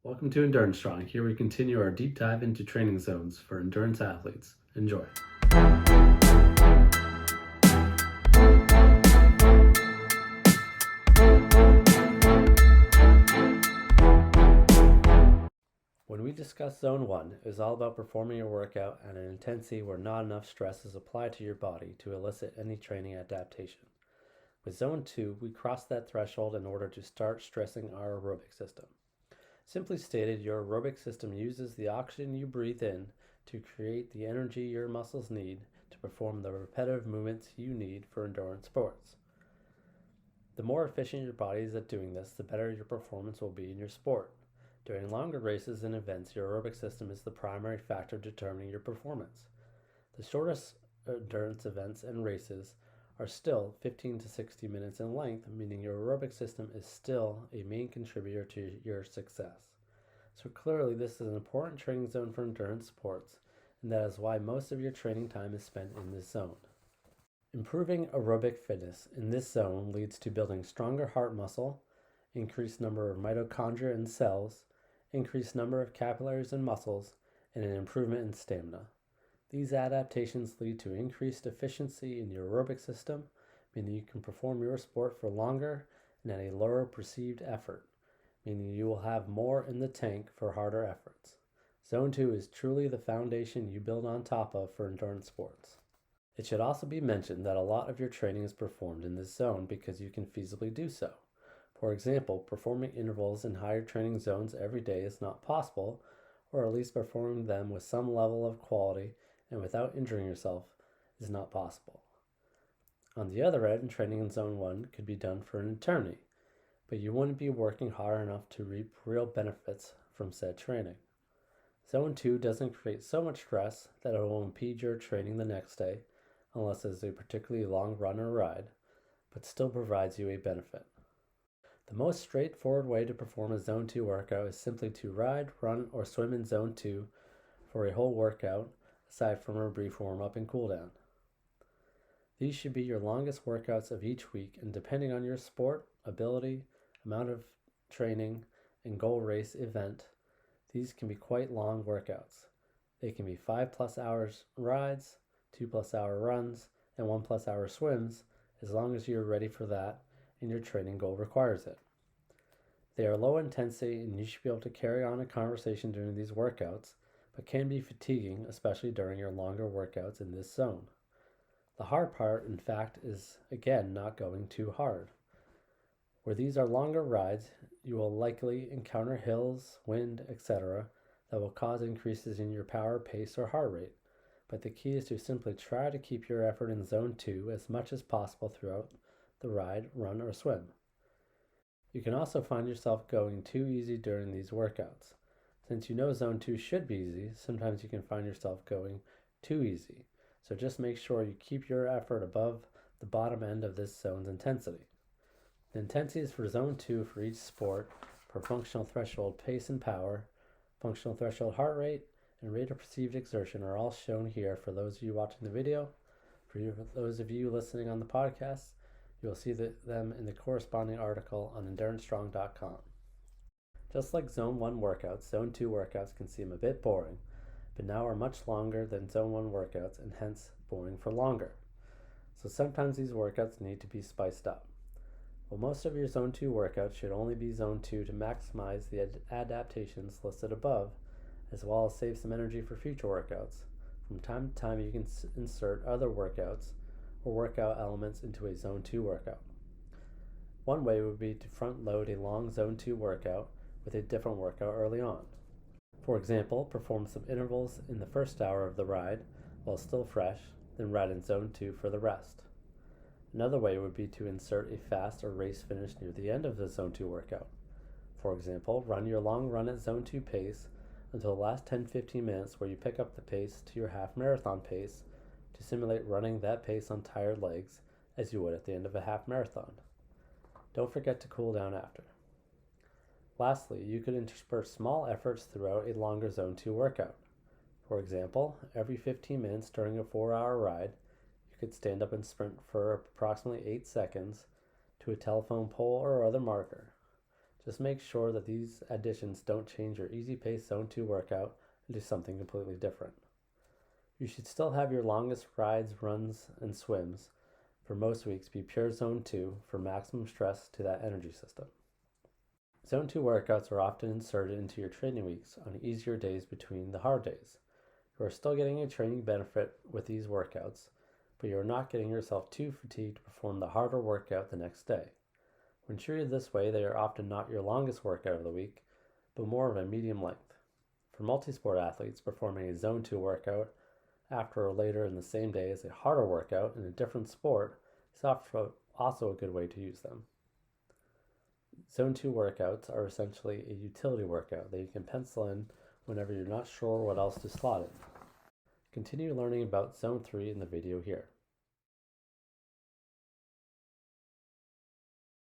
Welcome to Endurance Strong. Here we continue our deep dive into training zones for endurance athletes. Enjoy. When we discussed Zone 1, it was all about performing your workout at an intensity where not enough stress is applied to your body to elicit any training adaptation. With Zone 2, we crossed that threshold in order to start stressing our aerobic system. Simply stated, your aerobic system uses the oxygen you breathe in to create the energy your muscles need to perform the repetitive movements you need for endurance sports. The more efficient your body is at doing this, the better your performance will be in your sport. During longer races and events, your aerobic system is the primary factor determining your performance. The shortest endurance events and races are still 15 to 60 minutes in length, meaning your aerobic system is still a main contributor to your success. So clearly this is an important training zone for endurance sports, and that is why most of your training time is spent in this zone. Improving aerobic fitness in this zone leads to building stronger heart muscle, increased number of mitochondria and cells, increased number of capillaries and muscles, and an improvement in stamina. These adaptations lead to increased efficiency in your aerobic system, meaning you can perform your sport for longer and at a lower perceived effort, meaning you will have more in the tank for harder efforts. Zone 2 is truly the foundation you build on top of for endurance sports. It should also be mentioned that a lot of your training is performed in this zone because you can feasibly do so. For example, performing intervals in higher training zones every day is not possible, or at least performing them with some level of quality and without injuring yourself is not possible. On the other end, training in Zone 1 could be done for an eternity, but you wouldn't be working hard enough to reap real benefits from said training. Zone 2 doesn't create so much stress that it will impede your training the next day, unless it's a particularly long run or ride, but still provides you a benefit. The most straightforward way to perform a Zone 2 workout is simply to ride, run, or swim in Zone 2 for a whole workout, aside from a brief warm-up and cool-down. These should be your longest workouts of each week, and depending on your sport, ability, amount of training, and goal race event, these can be quite long workouts. They can be 5+ hours rides, 2+ hour runs, and 1+ hour swims, as long as you're ready for that and your training goal requires it. They are low intensity and you should be able to carry on a conversation during these workouts, but can be fatiguing, especially during your longer workouts in this zone. The hard part, in fact, is again not going too hard. Where these are longer rides, you will likely encounter hills, wind, etc. that will cause increases in your power, pace, or heart rate. But the key is to simply try to keep your effort in Zone 2 as much as possible throughout the ride, run, or swim. You can also find yourself going too easy during these workouts. Since you know Zone 2 should be easy, sometimes you can find yourself going too easy. So just make sure you keep your effort above the bottom end of this zone's intensity. The intensities for Zone 2 for each sport per functional threshold pace and power, functional threshold heart rate, and rate of perceived exertion are all shown here for those of you watching the video. For those of you listening on the podcast, you will see them in the corresponding article on EnduranceStrong.com. Just like Zone 1 workouts, Zone 2 workouts can seem a bit boring, but now are much longer than Zone 1 workouts and hence boring for longer. So sometimes these workouts need to be spiced up. While most of your Zone 2 workouts should only be Zone 2 to maximize the adaptations listed above, as well as save some energy for future workouts, from time to time you can insert other workouts or workout elements into a Zone 2 workout. One way would be to front load a long Zone 2 workout with a different workout early on. For example, perform some intervals in the first hour of the ride while still fresh, then ride in Zone 2 for the rest. Another way would be to insert a fast or race finish near the end of the Zone 2 workout. For example, run your long run at Zone 2 pace until the last 10-15 minutes, where you pick up the pace to your half marathon pace to simulate running that pace on tired legs as you would at the end of a half marathon. Don't forget to cool down after. Lastly, you could intersperse small efforts throughout a longer Zone 2 workout. For example, every 15 minutes during a 4-hour ride, you could stand up and sprint for approximately 8 seconds to a telephone pole or other marker. Just make sure that these additions don't change your easy pace Zone 2 workout into something completely different. You should still have your longest rides, runs, and swims for most weeks be pure Zone 2 for maximum stress to that energy system. Zone 2 workouts are often inserted into your training weeks on easier days between the hard days. You are still getting a training benefit with these workouts, but you are not getting yourself too fatigued to perform the harder workout the next day. When treated this way, they are often not your longest workout of the week, but more of a medium length. For multi-sport athletes, performing a Zone 2 workout after or later in the same day as a harder workout in a different sport is also a good way to use them. Zone 2 workouts are essentially a utility workout that you can pencil in whenever you're not sure what else to slot in. Continue learning about Zone 3 in the video here.